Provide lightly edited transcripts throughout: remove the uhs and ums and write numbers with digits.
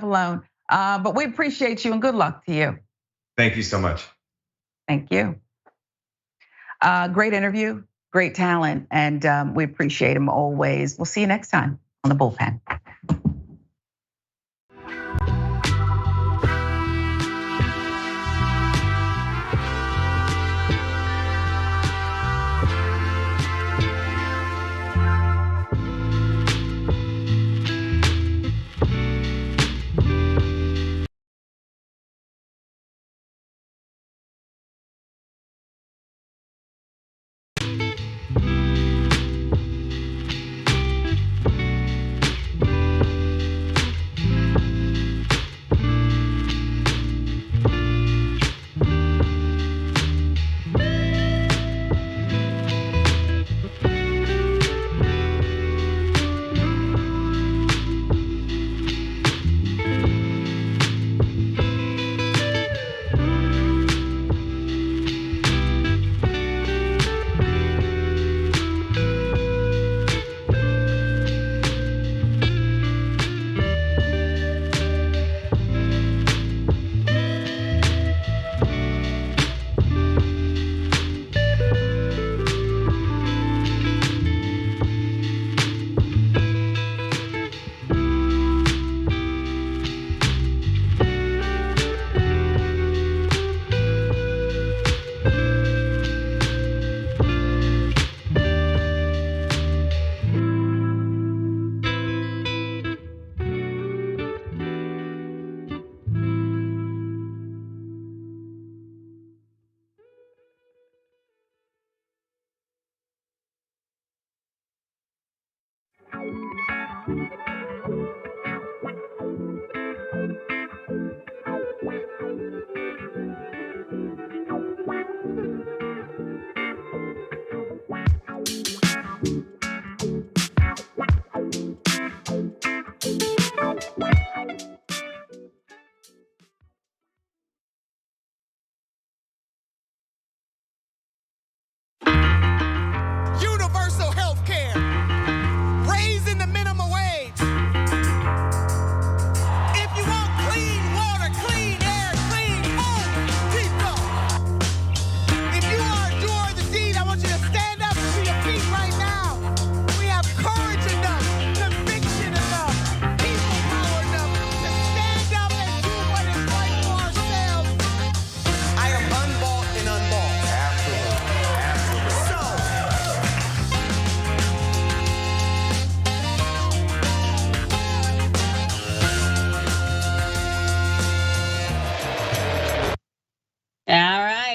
alone. But we appreciate you and good luck to you. Thank you so much. Thank you. Great interview, great talent, and we appreciate him always. We'll see you next time on the Bullpen.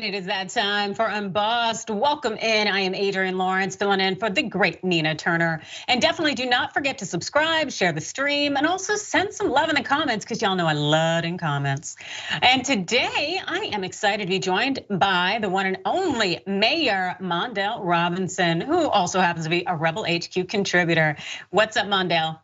It is that time for Unbossed. Welcome in. I am Adrienne Lawrence, filling in for the great Nina Turner. And definitely do not forget to subscribe, share the stream, and also send some love in the comments because y'all know I love in comments. And today I am excited to be joined by the one and only Mayor Mondale Robinson, who also happens to be a Rebel HQ contributor. What's up, Mondale?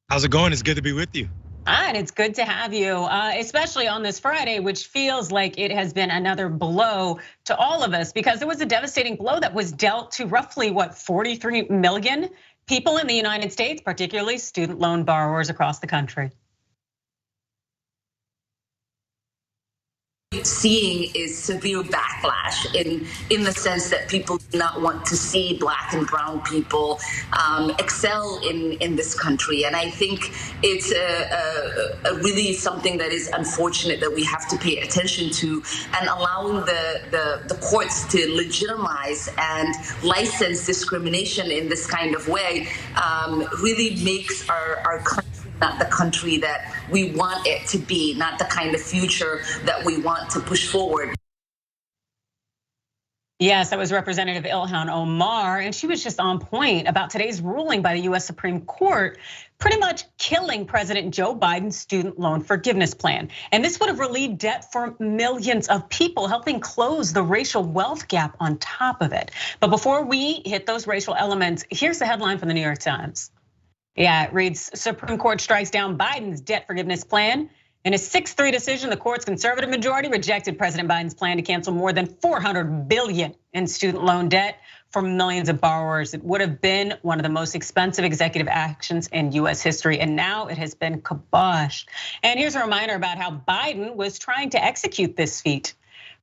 How's it going? It's good to be with you. And it's good to have you, especially on this Friday, which feels like it has been another blow to all of us because it was a devastating blow that was dealt to roughly, 43 million people in the United States, particularly student loan borrowers across the country. Seeing is severe backlash in the sense that people do not want to see Black and brown people excel in this country. And I think it's a really something that is unfortunate that we have to pay attention to, and allowing the courts to legitimize and license discrimination in this kind of way really makes our country not the country that we want it to be, not the kind of future that we want to push forward. Yes, that was Representative Ilhan Omar, and she was just on point about today's ruling by the US Supreme Court, pretty much killing President Joe Biden's student loan forgiveness plan. And this would have relieved debt for millions of people, helping close the racial wealth gap on top of it. But before we hit those racial elements, here's the headline from the New York Times. Yeah, it reads, Supreme Court strikes down Biden's debt forgiveness plan. In a 6-3 decision, the court's conservative majority rejected President Biden's plan to cancel more than $400 billion in student loan debt, for millions of borrowers. It would have been one of the most expensive executive actions in US history, and now it has been kiboshed. And here's a reminder about how Biden was trying to execute this feat.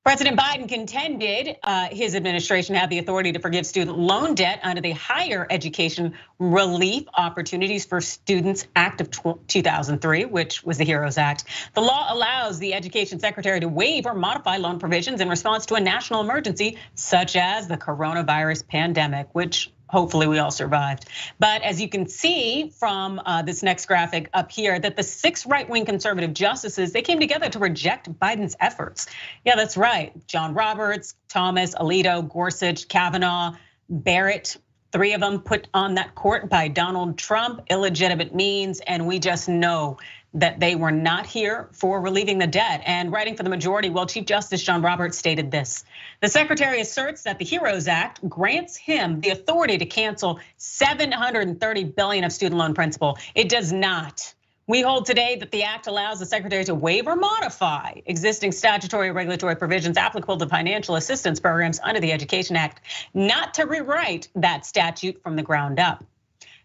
President Biden contended his administration had the authority to forgive student loan debt under the Higher Education Relief Opportunities for Students Act of 2003, which was the HEROES Act. The law allows the education secretary to waive or modify loan provisions in response to a national emergency, such as the coronavirus pandemic, which hopefully we all survived. But as you can see from this next graphic up here, that the 6 right-wing conservative justices, they came together to reject Biden's efforts. Yeah, that's right. John Roberts, Thomas, Alito, Gorsuch, Kavanaugh, Barrett, 3 of them put on that court by Donald Trump, illegitimate means, and we just know that they were not here for relieving the debt. And writing for the majority, well, Chief Justice John Roberts stated this: the secretary asserts that the HEROES Act grants him the authority to cancel $730 billion of student loan principal. It does not. We hold today that the act allows the secretary to waive or modify existing statutory or regulatory provisions applicable to financial assistance programs under the Education Act, not to rewrite that statute from the ground up.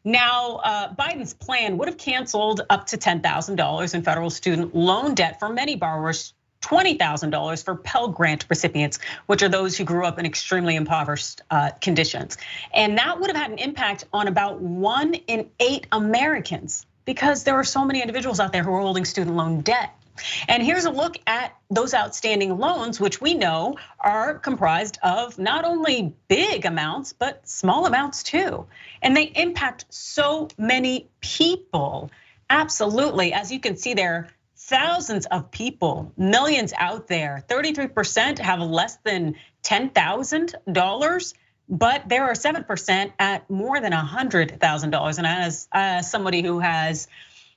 Now, Biden's plan would have canceled up to $10,000 in federal student loan debt for many borrowers, $20,000 for Pell Grant recipients, which are those who grew up in extremely impoverished conditions. And that would have had an impact on about 1 in 8 Americans, because there are so many individuals out there who are holding student loan debt. And here's a look at those outstanding loans, which we know are comprised of not only big amounts, but small amounts too. And they impact so many people. Absolutely, as you can see there, thousands of people, millions out there. 33% have less than $10,000. But there are 7% at more than $100,000. And as somebody who has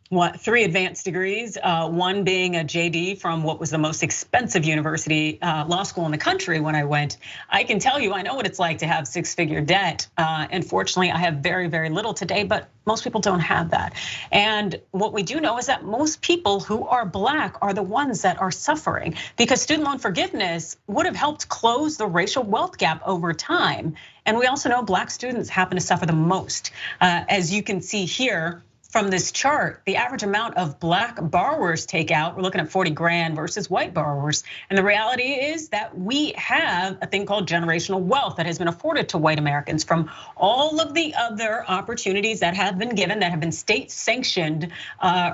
3 advanced degrees, 1 being a JD from what was the most expensive university, law school in the country when I went, I can tell you, I know what it's like to have 6-figure debt. Unfortunately, I have very, very little today, but most people don't have that. And what we do know is that most people who are Black are the ones that are suffering, because student loan forgiveness would have helped close the racial wealth gap over time. And we also know Black students happen to suffer the most. As you can see here, from this chart, the average amount of Black borrowers take out, we're looking at 40 grand versus white borrowers. And the reality is that we have a thing called generational wealth that has been afforded to white Americans from all of the other opportunities that have been given, that have been state sanctioned,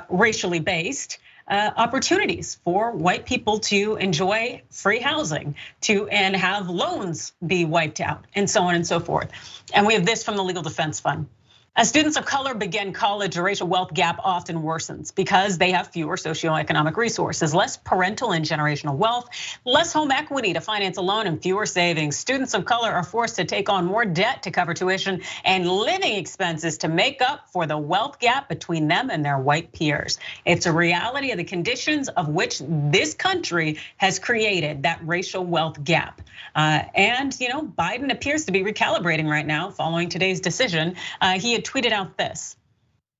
racially based opportunities for white people to enjoy free housing, and have loans be wiped out, and so on and so forth. And we have this from the Legal Defense Fund. As students of color begin college, the racial wealth gap often worsens because they have fewer socioeconomic resources, less parental and generational wealth, less home equity to finance a loan, and fewer savings. Students of color are forced to take on more debt to cover tuition and living expenses to make up for the wealth gap between them and their white peers. It's a reality of the conditions of which this country has created that racial wealth gap. And Biden appears to be recalibrating right now following today's decision. He had tweeted out this: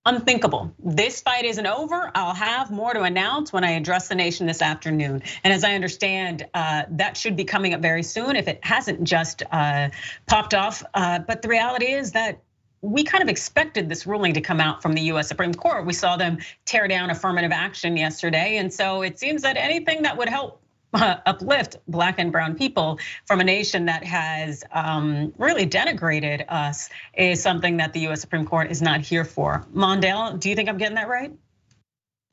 unthinkable. This fight isn't over. I'll have more to announce when I address the nation this afternoon. And as I understand, that should be coming up very soon if it hasn't just popped off. But the reality is that we kind of expected this ruling to come out from the US Supreme Court. We saw them tear down affirmative action yesterday. And so it seems that anything that would help uplift Black and brown people from a nation that has really denigrated us is something that the US Supreme Court is not here for. Mondale, do you think I'm getting that right?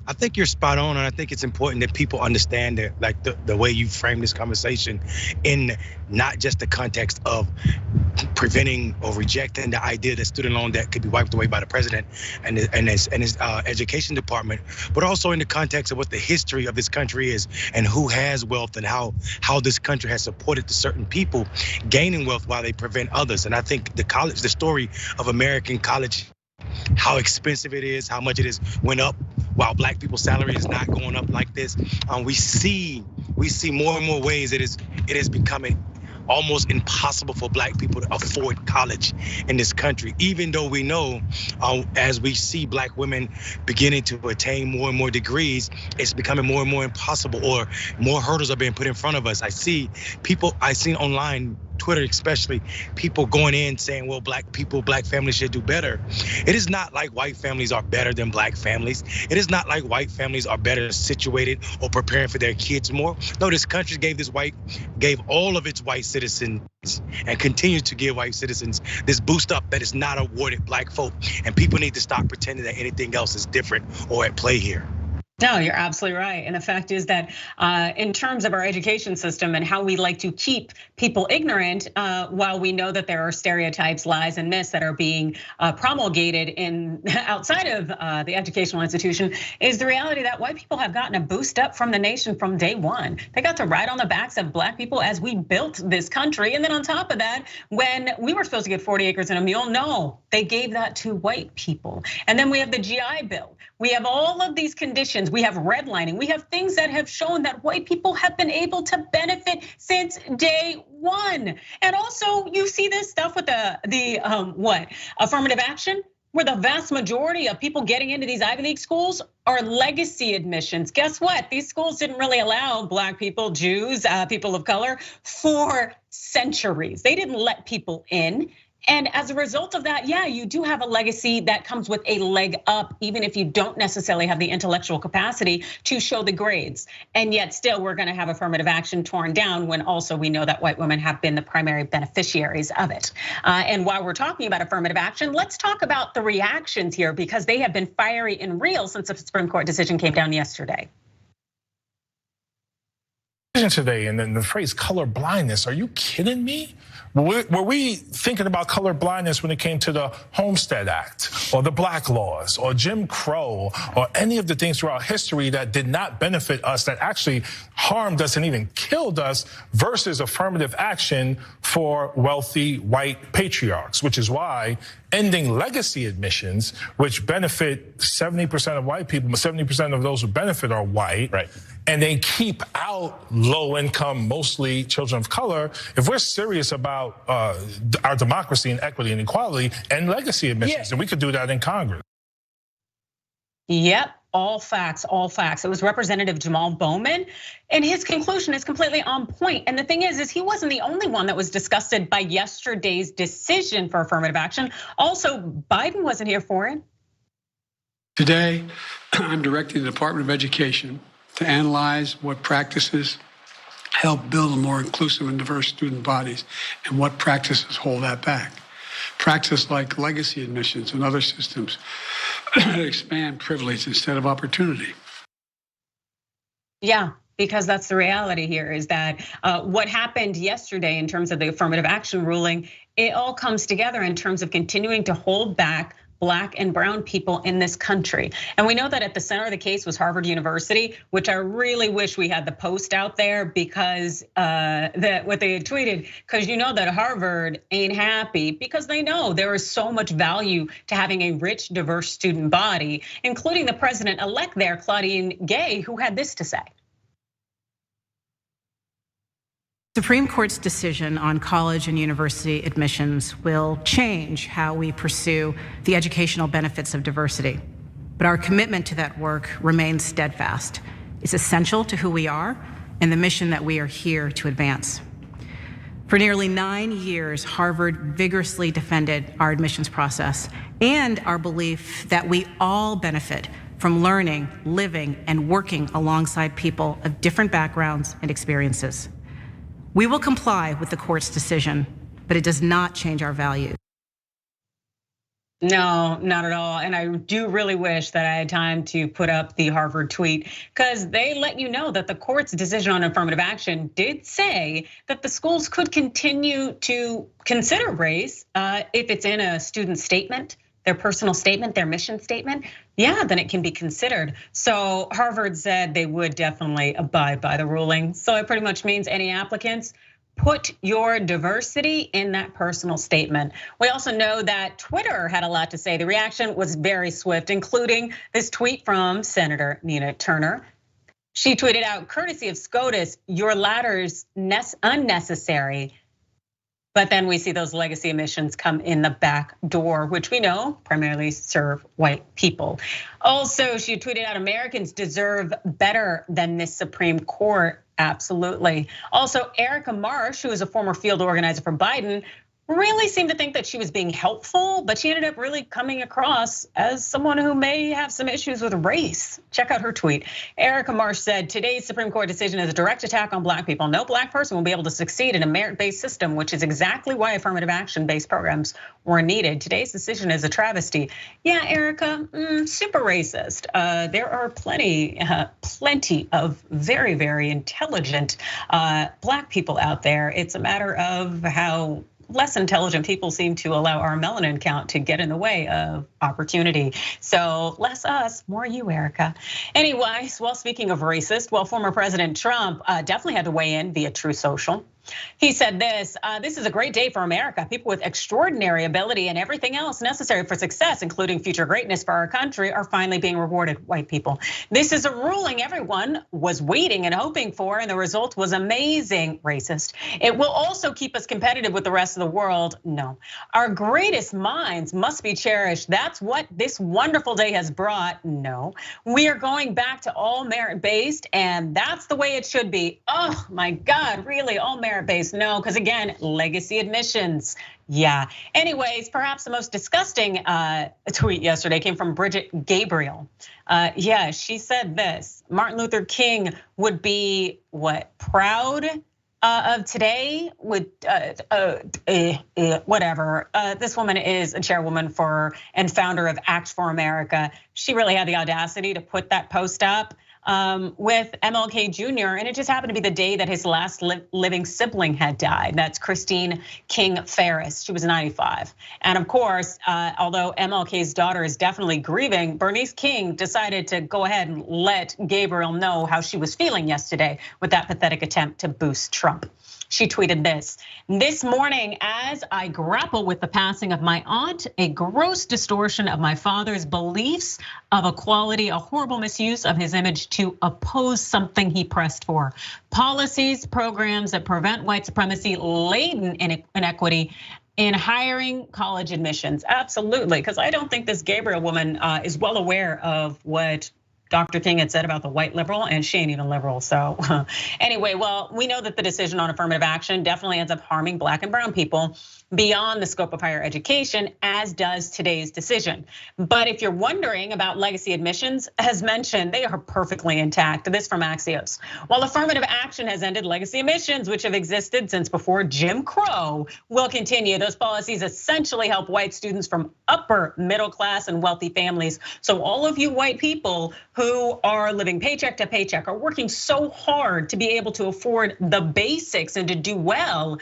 I think you're spot on, and I think it's important that people understand that, like the way you frame this conversation, in not just the context of preventing or rejecting the idea that student loan debt could be wiped away by the president and his education department, but also in the context of what the history of this country is and who has wealth and how this country has supported the certain people gaining wealth while they prevent others. And I think the story of American college, how expensive it is, how much it is went up while Black people's salary is not going up like this. We see more and more ways it is becoming almost impossible for Black people to afford college in this country, even though we know as we see Black women beginning to attain more and more degrees, it's becoming more and more impossible, or more hurdles are being put in front of us. I see online Twitter especially, people going in saying, well, black people, black families should do better. It is not like white families are better than black families. It is not like white families are better situated or preparing for their kids more. No, this country gave all of its white citizens and continues to give white citizens this boost up that is not awarded black folk. And people need to stop pretending that anything else is different or at play here. No, you're absolutely right. And the fact is that in terms of our education system and how we like to keep people ignorant, while we know that there are stereotypes, lies, and myths that are being promulgated outside of the educational institution, is the reality that white people have gotten a boost up from the nation from day one. They got to ride on the backs of black people as we built this country. And then on top of that, when we were supposed to get 40 acres and a mule, no, they gave that to white people. And then we have the GI Bill. We have all of these conditions. We have redlining. We have things that have shown that white people have been able to benefit since day one. And also, you see this stuff with the affirmative action, where the vast majority of people getting into these Ivy League schools are legacy admissions. Guess what? These schools didn't really allow black people, Jews, people of color for centuries. They didn't let people in. And as a result of that, yeah, you do have a legacy that comes with a leg up, even if you don't necessarily have the intellectual capacity to show the grades. And yet still we're gonna have affirmative action torn down when also we know that white women have been the primary beneficiaries of it. And while we're talking about affirmative action, let's talk about the reactions here, because they have been fiery and real since the Supreme Court decision came down yesterday. Today, and then the phrase color blindness, are you kidding me? Were we thinking about color blindness when it came to the Homestead Act or the Black laws or Jim Crow or any of the things throughout history that did not benefit us, that actually harmed us and even killed us, versus affirmative action for wealthy white patriarchs, which is why ending legacy admissions, which benefit 70% of white people, 70% of those who benefit are white, right? And they keep out low income, mostly children of color. If we're serious about our democracy and equity and equality and legacy admissions, then we could do that in Congress. Yep, all facts, all facts. It was Representative Jamal Bowman, and his conclusion is completely on point. And the thing is he wasn't the only one that was disgusted by yesterday's decision for affirmative action. Also, Biden wasn't here for it. Today, I'm directing the Department of Education to analyze what practices help build a more inclusive and diverse student bodies and what practices hold that back. Practices like legacy admissions and other systems expand privilege instead of opportunity. Yeah, because that's the reality here, is that what happened yesterday in terms of the affirmative action ruling, it all comes together in terms of continuing to hold back Black and brown people in this country. And we know that at the center of the case was Harvard University, which I really wish we had the post out there, because that what they had tweeted, because you know that Harvard ain't happy because they know there is so much value to having a rich, diverse student body, including the president-elect there, Claudine Gay, who had this to say. Supreme Court's decision on college and university admissions will change how we pursue the educational benefits of diversity. But our commitment to that work remains steadfast. It's essential to who we are and the mission that we are here to advance. For nearly 9 years, Harvard vigorously defended our admissions process and our belief that we all benefit from learning, living, and working alongside people of different backgrounds and experiences. We will comply with the court's decision, but it does not change our values. No, not at all. And I do really wish that I had time to put up the Harvard tweet, because they let you know that the court's decision on affirmative action did say that the schools could continue to consider race if it's in a student statement, their personal statement, their mission statement. Yeah, then it can be considered. So Harvard said they would definitely abide by the ruling. So it pretty much means any applicants, put your diversity in that personal statement. We also know that Twitter had a lot to say. The reaction was very swift, including this tweet from Senator Nina Turner. She tweeted out, courtesy of SCOTUS, your latter's unnecessary. But then we see those legacy emissions come in the back door, which we know primarily serve white people. Also, she tweeted out, Americans deserve better than this Supreme Court. Absolutely. Also, Erica Marsh, who is a former field organizer for Biden, really seemed to think that she was being helpful, but she ended up really coming across as someone who may have some issues with race. Check out her tweet. Erica Marsh said, today's Supreme Court decision is a direct attack on black people. No black person will be able to succeed in a merit-based system, which is exactly why affirmative action-based programs were needed. Today's decision is a travesty. Yeah, Erica, super racist. There are plenty of very, very intelligent black people out there. It's a matter of how less intelligent people seem to allow our melanin count to get in the way of opportunity. So less us, more you, Erica. Anyways, well, speaking of racist, well, former President Trump definitely had to weigh in via Truth Social. He said this is a great day for America. People with extraordinary ability and everything else necessary for success, including future greatness for our country, are finally being rewarded, white people. This is a ruling everyone was waiting and hoping for, and the result was amazing, racist. It will also keep us competitive with the rest of the world. No, our greatest minds must be cherished. That's what this wonderful day has brought. No, we are going back to all merit-based, and that's the way it should be. Oh my God, really, all merit-based? No, because again, legacy admissions. Yeah. Anyways, perhaps the most disgusting tweet yesterday came from Bridget Gabriel. Yeah, she said this: Martin Luther King would be proud of today with whatever. This woman is a chairwoman for and founder of Act for America. She really had the audacity to put that post up with MLK Jr. And it just happened to be the day that his last living sibling had died. That's Christine King Ferris. She was 95. And of course, although MLK's daughter is definitely grieving, Bernice King decided to go ahead and let Gabriel know how she was feeling yesterday with that pathetic attempt to boost Trump. She tweeted this morning, as I grapple with the passing of my aunt, a gross distortion of my father's beliefs of equality, a horrible misuse of his image to oppose something he pressed for. Policies, programs that prevent white supremacy laden inequity in hiring, college admissions. Absolutely, because I don't think this Gabriel woman is well aware of what Dr. King had said about the white liberal, and she ain't even liberal. So anyway, well, we know that the decision on affirmative action definitely ends up harming black and brown people beyond the scope of higher education, as does today's decision. But if you're wondering about legacy admissions, as mentioned, they are perfectly intact. This from Axios. While affirmative action has ended, legacy admissions, which have existed since before Jim Crow, will continue. Those policies essentially help white students from upper middle class and wealthy families. So all of you white people who are living paycheck to paycheck, are working so hard to be able to afford the basics and to do well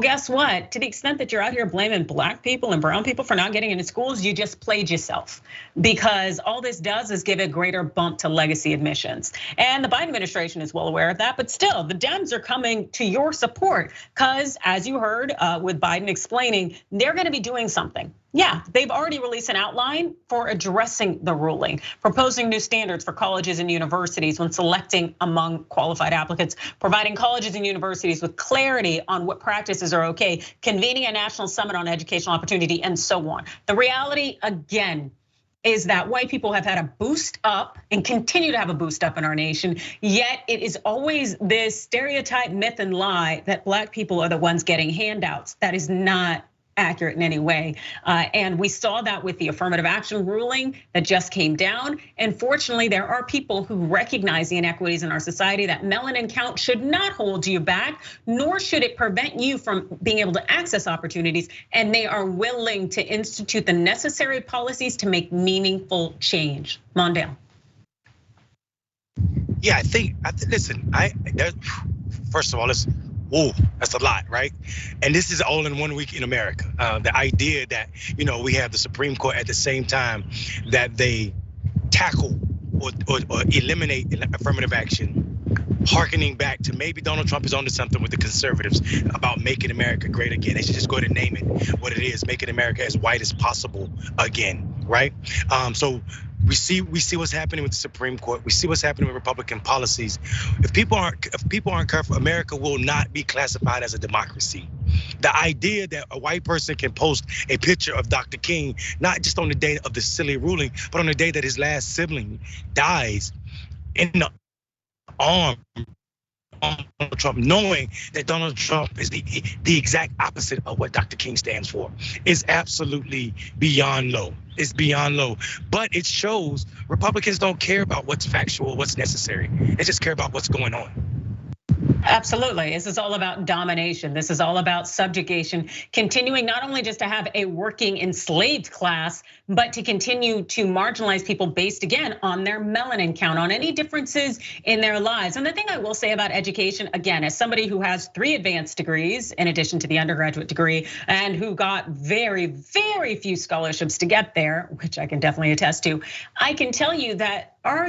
guess what? To the extent that you're out here blaming black people and brown people for not getting into schools, you just played yourself, because all this does is give a greater bump to legacy admissions. And the Biden administration is well aware of that, but still the Dems are coming to your support, because as you heard with Biden explaining, they're gonna be doing something. Yeah, they've already released an outline for addressing the ruling, proposing new standards for colleges and universities when selecting among qualified applicants, providing colleges and universities with clarity on what practices are okay, convening a national summit on educational opportunity, and so on. The reality, again, is that white people have had a boost up and continue to have a boost up in our nation, yet it is always this stereotype, myth, and lie that black people are the ones getting handouts. That is not accurate in any way. And we saw that with the affirmative action ruling that just came down. And fortunately, there are people who recognize the inequities in our society, that melanin count should not hold you back, nor should it prevent you from being able to access opportunities. And they are willing to institute the necessary policies to make meaningful change. Mondale. Yeah, I think listen, first of all, that's a lot, right? And this is all in 1 week in America. The idea that, we have the Supreme Court at the same time that they tackle or eliminate affirmative action, hearkening back to maybe Donald Trump is onto something with the conservatives about making America great again. They should just go ahead and name it what it is, making America as white as possible again, right? So we see what's happening with the Supreme Court. We see what's happening with Republican policies. If people aren't careful, America will not be classified as a democracy. The idea that a white person can post a picture of Dr. King, not just on the day of the silly ruling, but on the day that his last sibling dies in the arm on Donald Trump, knowing that Donald Trump is the exact opposite of what Dr. King stands for, is absolutely beyond low. It's beyond low. But it shows Republicans don't care about what's factual, what's necessary. They just care about what's going on. Absolutely. This is all about domination. This is all about subjugation, continuing not only just to have a working enslaved class, but to continue to marginalize people based, again, on their melanin count, on any differences in their lives. And the thing I will say about education, again, as somebody who has 3 advanced degrees in addition to the undergraduate degree, and who got very, very few scholarships to get there, which I can definitely attest to, I can tell you that our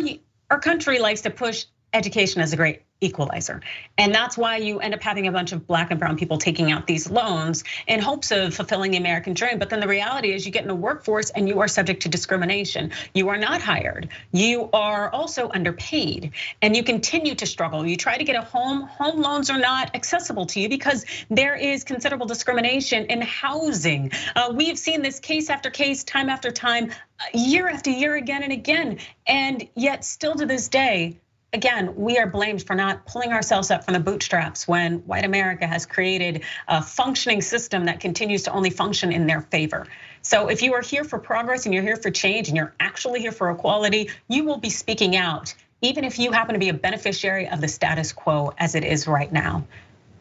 country likes to push education as a great equalizer. And that's why you end up having a bunch of black and brown people taking out these loans in hopes of fulfilling the American dream. But then the reality is you get in the workforce and you are subject to discrimination. You are not hired. You are also underpaid, and you continue to struggle. You try to get a home loans are not accessible to you because there is considerable discrimination in housing. We've seen this case after case, time after time, year after year, again and again. And yet still to this day, again, we are blamed for not pulling ourselves up from the bootstraps when white America has created a functioning system that continues to only function in their favor. So if you are here for progress and you're here for change and you're actually here for equality, you will be speaking out, even if you happen to be a beneficiary of the status quo as it is right now.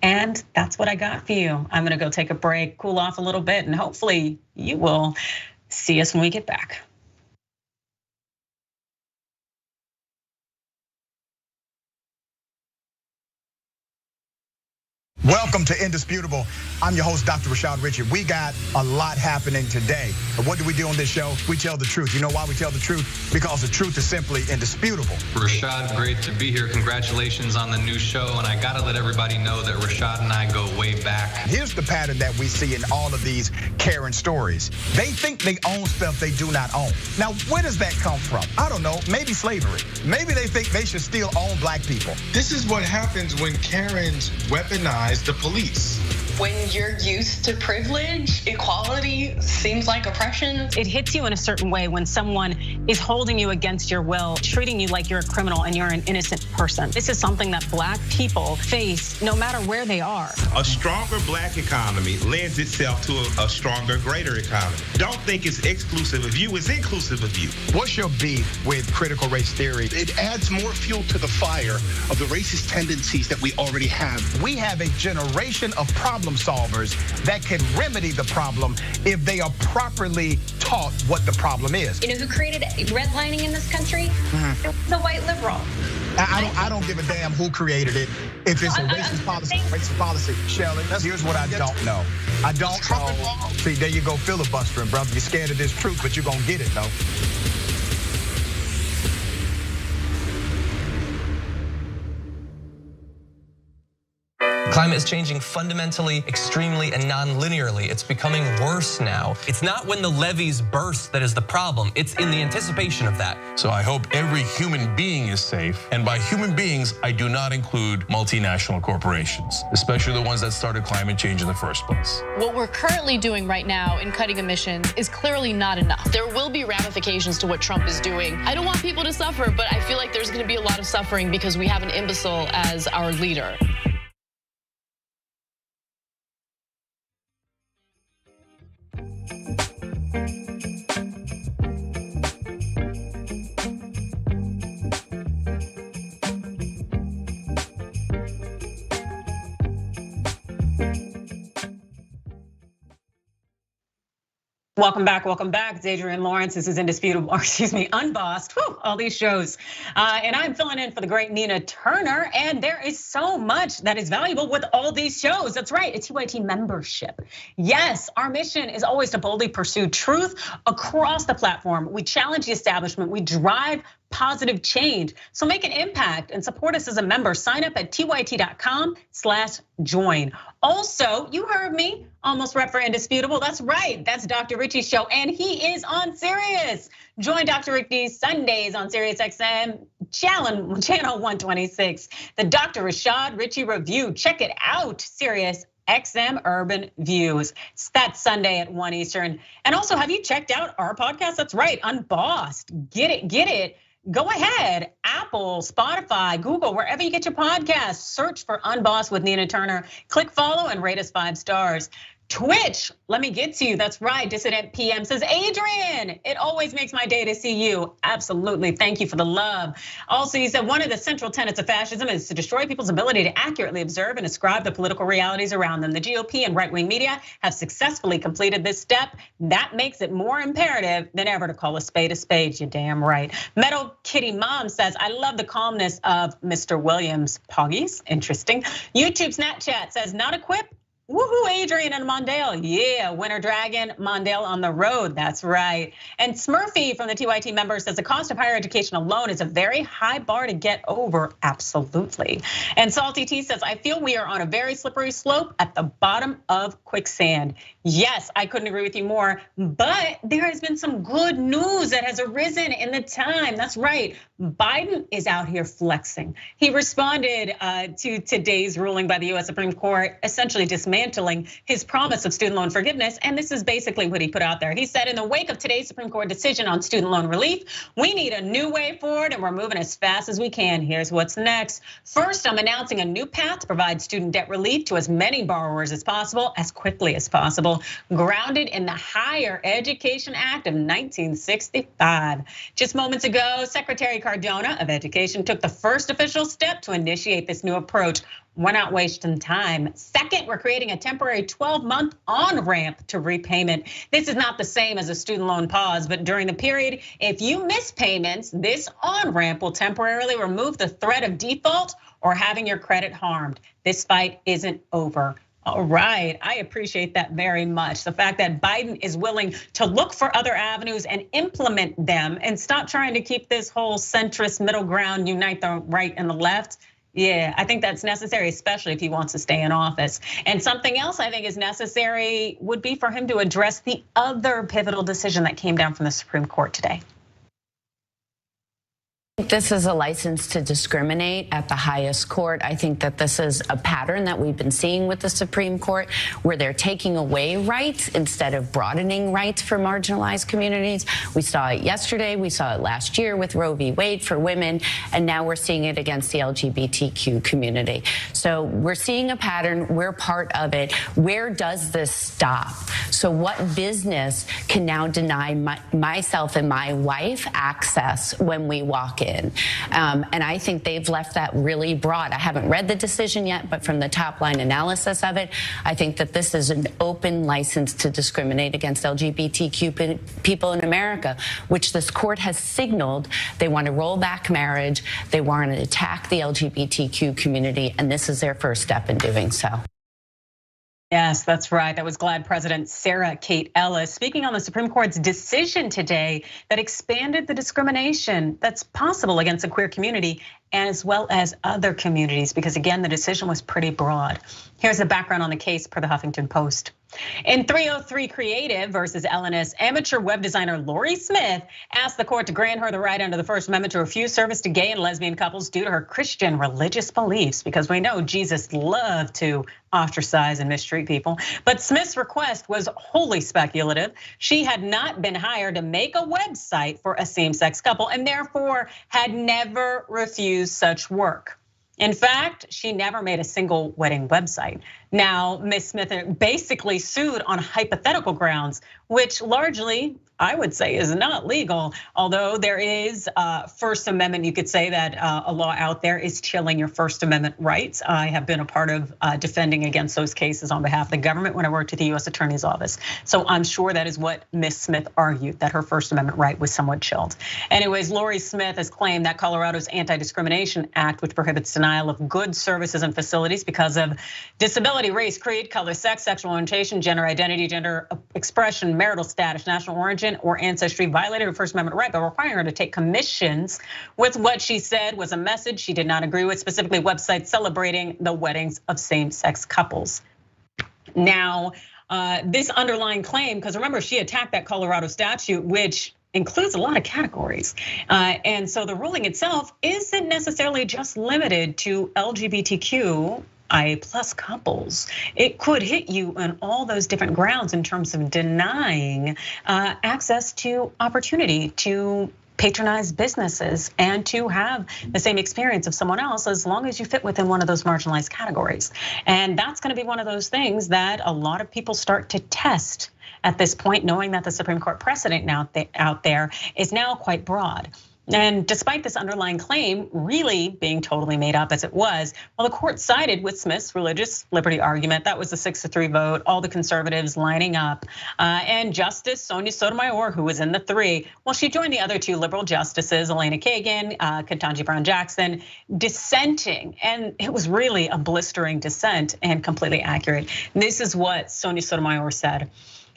And that's what I got for you. I'm gonna go take a break, cool off a little bit, and hopefully you will see us when we get back. Welcome to Indisputable. I'm your host, Dr. Rashad Richey. We got a lot happening today. But what do we do on this show? We tell the truth. You know why we tell the truth? Because the truth is simply indisputable. Rashad, great to be here. Congratulations on the new show. And I gotta let everybody know that Rashad and I go way back. Here's the pattern that we see in all of these Karen stories. They think they own stuff they do not own. Now, where does that come from? I don't know, maybe slavery. Maybe they think they should still own black people. This is what happens when Karens weaponize the police. When you're used to privilege, equality seems like oppression. It hits you in a certain way when someone is holding you against your will, treating you like you're a criminal and you're an innocent person. This is something that black people face no matter where they are. A stronger black economy lends itself to a stronger, greater economy. Don't think it's exclusive of you, it's inclusive of you. What's your beef with critical race theory? It adds more fuel to the fire of the racist tendencies that we already have. We have a generation of problem solvers that can remedy the problem if they are properly taught what the problem is. You know who created redlining in this country? The white liberal. I don't give a damn who created it. If it's a racist policy, Shelley, here's what I don't know. I don't know. See, there you go filibustering, brother. You're scared of this truth, but you're gonna get it though. Climate is changing fundamentally, extremely, and non-linearly. It's becoming worse now. It's not when the levees burst that is the problem. It's in the anticipation of that. So I hope every human being is safe. And by human beings, I do not include multinational corporations, especially the ones that started climate change in the first place. What we're currently doing right now in cutting emissions is clearly not enough. There will be ramifications to what Trump is doing. I don't want people to suffer, but I feel like there's gonna be a lot of suffering because we have an imbecile as our leader. Welcome back, welcome back. It's Adrienne Lawrence. This is Indisputable, or excuse me, Unbossed. Whew, all these shows. And I'm filling in for the great Nina Turner. And there is so much that is valuable with all these shows. That's right, a TYT membership. Yes, our mission is always to boldly pursue truth across the platform. We challenge the establishment, we drive positive change. So make an impact and support us as a member. Sign up at tyt.com/join. Also, you heard me, almost rep for Indisputable. That's right, that's Dr. Richey's show, and he is on Sirius. Join Dr. Richey Sundays on Sirius XM, channel 126. The Dr. Rashad Richey Review. Check it out, Sirius XM Urban Views. That's Sunday at 1 Eastern. And also, have you checked out our podcast? That's right, Unbossed. Get it. Go ahead, Apple, Spotify, Google, wherever you get your podcasts, search for Unbossed with Nina Turner. Click follow and rate us 5 stars. Twitch, let me get to you. That's right, Dissident PM says, Adrienne, it always makes my day to see you. Absolutely, thank you for the love. Also, he said, one of the central tenets of fascism is to destroy people's ability to accurately observe and ascribe the political realities around them. The GOP and right-wing media have successfully completed this step. That makes it more imperative than ever to call a spade. You're damn right. Metal Kitty Mom says, I love the calmness of Mr. Williams. Poggies, interesting. YouTube Snapchat says, not equipped. Woohoo, Adrienne and Mondale. Yeah, Winter Dragon, Mondale on the road. That's right. And Smurfy from the TYT members says the cost of higher education alone is a very high bar to get over. Absolutely. And Salty T says, I feel we are on a very slippery slope at the bottom of quicksand. Yes, I couldn't agree with you more, but there has been some good news that has arisen in the time. That's right. Biden is out here flexing. He responded to today's ruling by the US Supreme Court, essentially dismantling his promise of student loan forgiveness. And this is basically what he put out there. He said, in the wake of today's Supreme Court decision on student loan relief, we need a new way forward and we're moving as fast as we can. Here's what's next. First, I'm announcing a new path to provide student debt relief to as many borrowers as possible, as quickly as possible, grounded in the Higher Education Act of 1965. Just moments ago, Secretary Cardona of Education took the first official step to initiate this new approach. We're not wasting time. Second, we're creating a temporary 12-month on-ramp to repayment. This is not the same as a student loan pause, but during the period, if you miss payments, this on-ramp will temporarily remove the threat of default or having your credit harmed. This fight isn't over. All right, I appreciate that very much. The fact that Biden is willing to look for other avenues and implement them and stop trying to keep this whole centrist middle ground, unite the right and the left. Yeah, I think that's necessary, especially if he wants to stay in office. And something else I think is necessary would be for him to address the other pivotal decision that came down from the Supreme Court today. This is a license to discriminate at the highest court. I think that this is a pattern that we've been seeing with the Supreme Court, where they're taking away rights instead of broadening rights for marginalized communities. We saw it yesterday, we saw it last year with Roe v. Wade for women, and now we're seeing it against the LGBTQ community. So we're seeing a pattern, we're part of it. Where does this stop? So what business can now deny myself and my wife access when we walk in? And I think they've left that really broad. I haven't read the decision yet, but from the top line analysis of it, I think that this is an open license to discriminate against LGBTQ people in America, which this court has signaled they want to roll back marriage, they want to attack the LGBTQ community, and this is their first step in doing so. Yes, that's right. That was GLAAD President Sarah Kate Ellis speaking on the Supreme Court's decision today that expanded the discrimination that's possible against the queer community as well as other communities, because again, the decision was pretty broad. Here's the background on the case per the Huffington Post. In 303 Creative versus LNS, amateur web designer Lori Smith asked the court to grant her the right under the First Amendment to refuse service to gay and lesbian couples due to her Christian religious beliefs, because we know Jesus loved to ostracize and mistreat people. But Smith's request was wholly speculative. She had not been hired to make a website for a same-sex couple and therefore had never refused such work. In fact, she never made a single wedding website. Now, Ms. Smith basically sued on hypothetical grounds, which largely, I would say, is not legal. Although there is First Amendment, you could say that a law out there is chilling your First Amendment rights. I have been a part of defending against those cases on behalf of the government when I worked at the US Attorney's Office. So I'm sure that is what Ms. Smith argued, that her First Amendment right was somewhat chilled. Anyways, Lori Smith has claimed that Colorado's Anti-Discrimination Act, which prohibits denial of goods, services, and facilities because of disability, race, creed, color, sex, sexual orientation, gender identity, gender expression, marital status, national origin, or ancestry, violated her First Amendment right by requiring her to take commissions with what she said was a message she did not agree with, specifically websites celebrating the weddings of same-sex couples. Now, this underlying claim, because remember, she attacked that Colorado statute, which includes a lot of categories. And so the ruling itself isn't necessarily just limited to LGBTQ IA+ couples. It could hit you on all those different grounds in terms of denying access to opportunity to patronize businesses and to have the same experience of someone else as long as you fit within one of those marginalized categories. And that's gonna be one of those things that a lot of people start to test at this point, knowing that the Supreme Court precedent now out there is now quite broad. And despite this underlying claim really being totally made up as it was, well, the court sided with Smith's religious liberty argument. That was a 6-3 vote, all the conservatives lining up. And Justice Sonia Sotomayor, who was in the 3, well, she joined the other 2 liberal justices, Elena Kagan, Ketanji Brown Jackson, dissenting. And it was really a blistering dissent and completely accurate. And this is what Sonia Sotomayor said.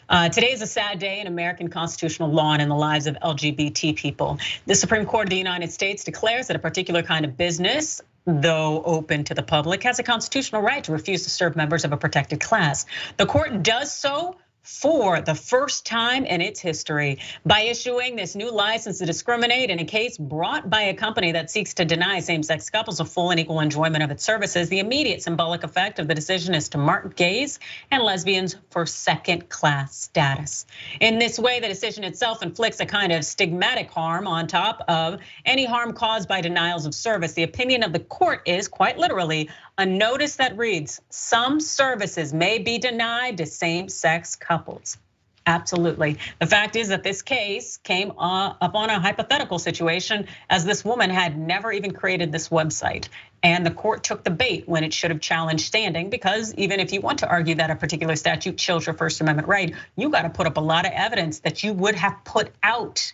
Today is a sad day in American constitutional law and in the lives of LGBT people. The Supreme Court of the United States declares that a particular kind of business, though open to the public, has a constitutional right to refuse to serve members of a protected class. The court does so for the first time in its history by issuing this new license to discriminate in a case brought by a company that seeks to deny same-sex couples a full and equal enjoyment of its services. The immediate symbolic effect of the decision is to mark gays and lesbians for second-class status. In this way, the decision itself inflicts a kind of stigmatic harm on top of any harm caused by denials of service. The opinion of the court is, quite literally, a notice that reads, some services may be denied to same-sex couples. Absolutely. The fact is that this case came upon a hypothetical situation as this woman had never even created this website. And the court took the bait when it should have challenged standing, because even if you want to argue that a particular statute chills your First Amendment right, you got to put up a lot of evidence that you would have put out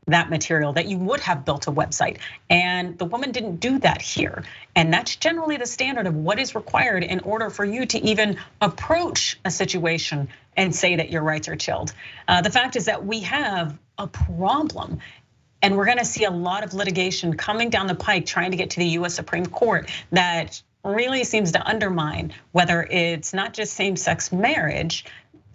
that material, that you would have built a website. And the woman didn't do that here. And that's generally the standard of what is required in order for you to even approach a situation and say that your rights are chilled. The fact is that we have a problem, and we're gonna see a lot of litigation coming down the pike trying to get to the US Supreme Court that really seems to undermine whether it's not just same-sex marriage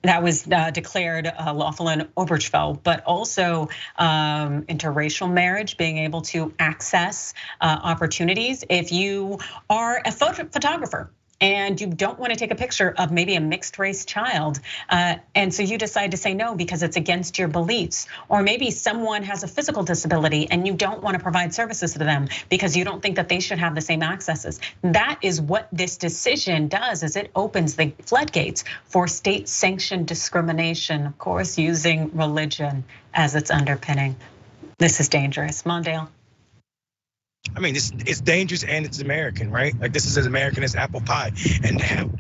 that was declared lawful in Obergefell, but also interracial marriage, being able to access opportunities. If you are a photographer and you don't want to take a picture of maybe a mixed race child, and so you decide to say no because it's against your beliefs, or maybe someone has a physical disability and you don't want to provide services to them because you don't think that they should have the same accesses. That is what this decision does, is it opens the floodgates for state sanctioned discrimination, of course, using religion as its underpinning. This is dangerous. Mondale. I mean, it's dangerous and it's American, right? Like, this is as American as apple pie. And to have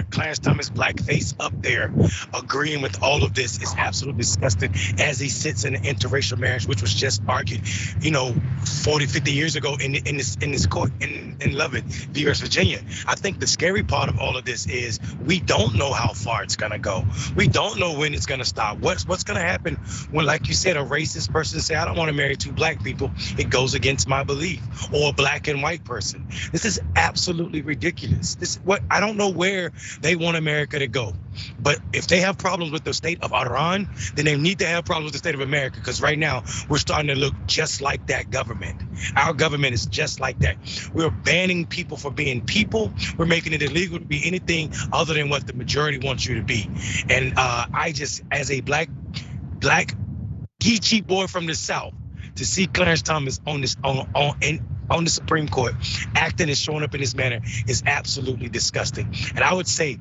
Clarence Thomas blackface up there agreeing with all of this is absolutely disgusting, as he sits in an interracial marriage, which was just argued, 40, 50 years ago in this court in Lovett v. Virginia. I think the scary part of all of this is we don't know how far it's gonna go. We don't know when it's gonna stop. What's gonna happen when, like you said, a racist person say, I don't want to marry 2 black people, it goes against my belief. Or a black and white person. This is absolutely ridiculous. I don't know where they want America to go. But if they have problems with the state of Iran, then they need to have problems with the state of America, because right now we're starting to look just like that government. Our government is just like that. We're banning people for being people. We're making it illegal to be anything other than what the majority wants you to be. And I just, as a black geeky boy from the South, to see Clarence Thomas on the Supreme Court acting and showing up in this manner is absolutely disgusting. And I would say,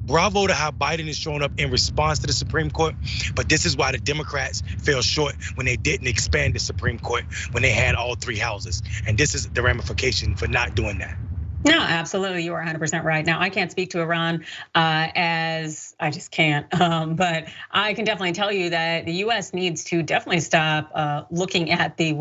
bravo to how Biden is showing up in response to the Supreme Court, but this is why the Democrats fell short when they didn't expand the Supreme Court when they had all 3 houses. And this is the ramification for not doing that. No, absolutely, you are 100% right. Now, I can't speak to Iran as I just can't, but I can definitely tell you that the US needs to definitely stop looking at the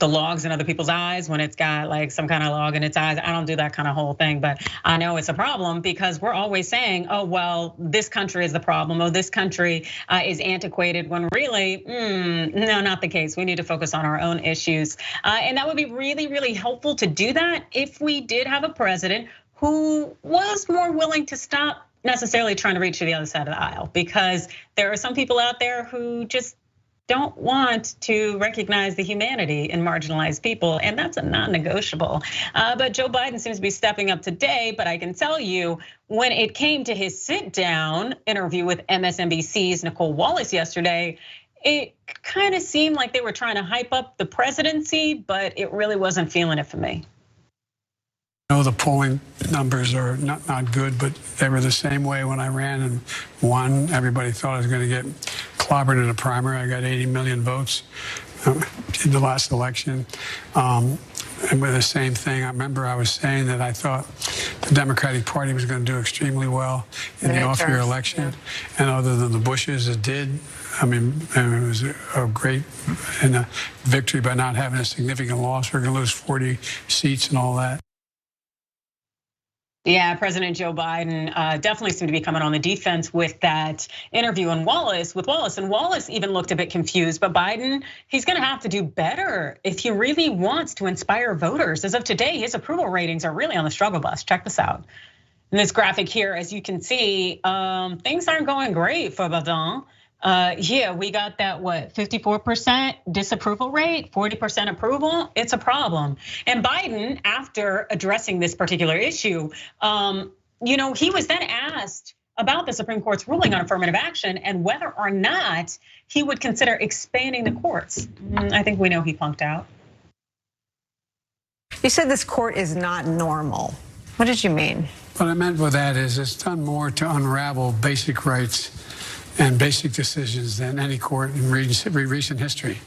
logs in other people's eyes when it's got like some kind of log in its eyes. I don't do that kind of whole thing, but I know it's a problem because we're always saying, oh, well, this country is the problem, oh, this country is antiquated, when really, no, not the case. We need to focus on our own issues. And that would be really, really helpful to do that if we did have a president who was more willing to stop necessarily trying to reach to the other side of the aisle, because there are some people out there who just don't want to recognize the humanity in marginalized people, and that's a non-negotiable. But Joe Biden seems to be stepping up today, but I can tell you, when it came to his sit-down interview with MSNBC's Nicole Wallace yesterday, it kind of seemed like they were trying to hype up the presidency, but it really wasn't feeling it for me. I know the polling numbers are not good, but they were the same way when I ran and won. Everybody thought I was going to get clobbered in a primary. I got 80 million votes in the last election. And with the same thing, I remember I was saying that I thought the Democratic Party was going to do extremely well in the off-year election. Yeah. And other than the Bushes, it did. I mean, it was a great victory by not having a significant loss. We're going to lose 40 seats and all that. Yeah, President Joe Biden definitely seemed to be coming on the defense with that interview with Wallace. And Wallace even looked a bit confused, but Biden, he's gonna have to do better if he really wants to inspire voters. As of today, his approval ratings are really on the struggle bus. Check this out. In this graphic here, as you can see, things aren't going great for Biden. Yeah, we got that, 54% disapproval rate, 40% approval. It's a problem. And Biden, after addressing this particular issue, he was then asked about the Supreme Court's ruling on affirmative action and whether or not he would consider expanding the courts. I think we know he punked out. You said this court is not normal. What did you mean? What I meant by that is it's done more to unravel basic rights and basic decisions than any court in recent history.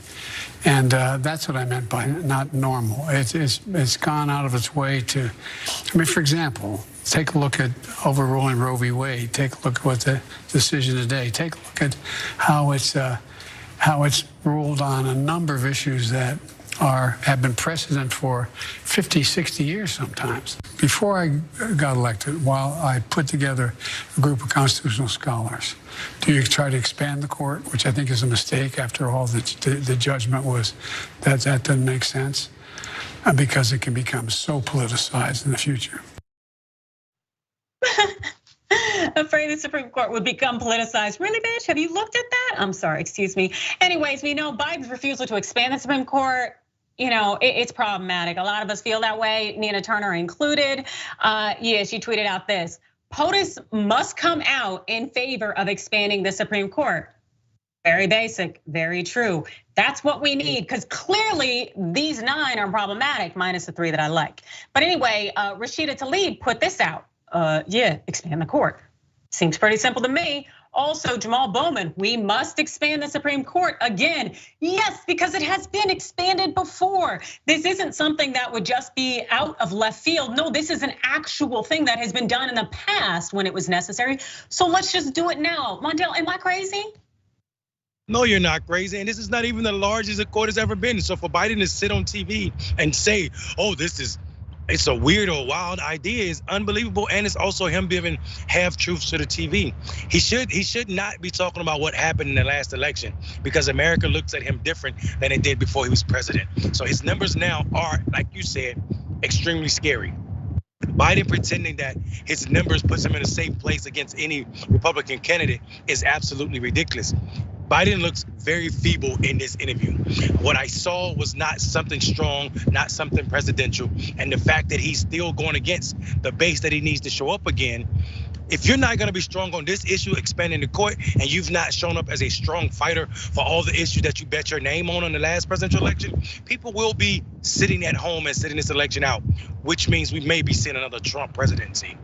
And that's what I meant by not normal. It's gone out of its way to, I mean, for example, take a look at overruling Roe v. Wade. Take a look at what the decision today. Take a look at how it's ruled on a number of issues that have been precedent for 50, 60 years sometimes. Before I got elected, while I put together a group of constitutional scholars, do you try to expand the court, which I think is a mistake after all the judgment was that doesn't make sense, because it can become so politicized in the future. Afraid the Supreme Court would become politicized. Really, bitch? Have you looked at that? I'm sorry, excuse me. Anyways, we know Biden's refusal to expand the Supreme Court, it's problematic. A lot of us feel that way, Nina Turner included. Yeah, she tweeted out this: POTUS must come out in favor of expanding the Supreme Court. Very basic, very true. That's what we need, because clearly these 9 are problematic, minus the 3 that I like. But anyway, Rashida Tlaib put this out. Yeah, expand the court. Seems pretty simple to me. Also, Jamal Bowman, we must expand the Supreme Court again. Yes, because it has been expanded before. This isn't something that would just be out of left field. No, this is an actual thing that has been done in the past when it was necessary. So let's just do it now. Mondale, am I crazy? No, you're not crazy. And this is not even the largest the court has ever been. So for Biden to sit on TV and say, oh, it's a weird or wild idea is unbelievable, and it's also him giving half-truths to the TV. He should not be talking about what happened in the last election, because America looks at him different than it did before he was president. So his numbers now are, like you said, extremely scary. Biden pretending that his numbers puts him in a safe place against any Republican candidate is absolutely ridiculous. Biden looks very feeble in this interview. What I saw was not something strong, not something presidential. And the fact that he's still going against the base that he needs to show up again. If you're not going to be strong on this issue, expanding the court, and you've not shown up as a strong fighter for all the issues that you bet your name on in the last presidential election, people will be sitting at home and sitting this election out, which means we may be seeing another Trump presidency.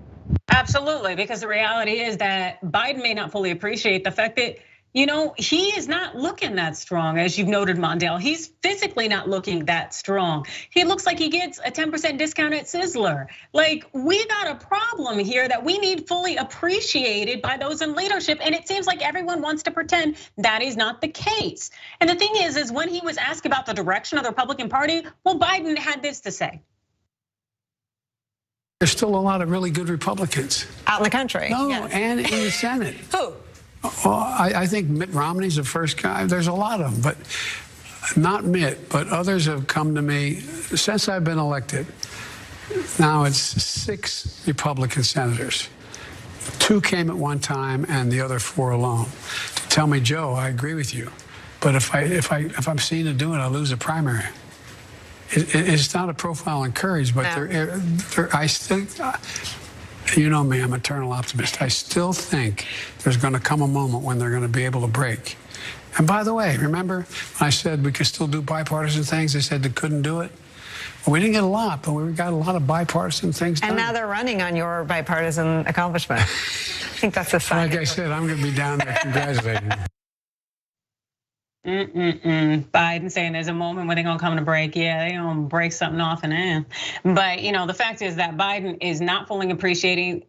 Absolutely, because the reality is that Biden may not fully appreciate the fact that he is not looking that strong, as you've noted, Mondale. He's physically not looking that strong. He looks like he gets a 10% discount at Sizzler. Like, we got a problem here that we need fully appreciated by those in leadership. And it seems like everyone wants to pretend that is not the case. And the thing is when he was asked about the direction of the Republican Party, well, Biden had this to say. There's still a lot of really good Republicans. Out in the country. No, yes. And in the Senate. Who? Well, I think Mitt Romney's the first guy. There's a lot of them, but not Mitt, but others have come to me since I've been elected. Now it's 6 Republican senators. 2 came at one time and the other 4 alone to tell me, Joe, I agree with you, But if I'm seen to do it, I lose a primary. It's not a profile in courage, but I still, you know me, I'm an eternal optimist. I still think there's going to come a moment when they're going to be able to break. And by the way, remember when I said we could still do bipartisan things? They said they couldn't do it. Well, we didn't get a lot, but we got a lot of bipartisan things done. And now they're running on your bipartisan accomplishment. I think that's a sign. Like I said, I'm going to be down there congratulating you. Biden saying there's a moment when they're gonna come to break. Yeah, they're gonna break something off and then. But the fact is that Biden is not fully appreciating.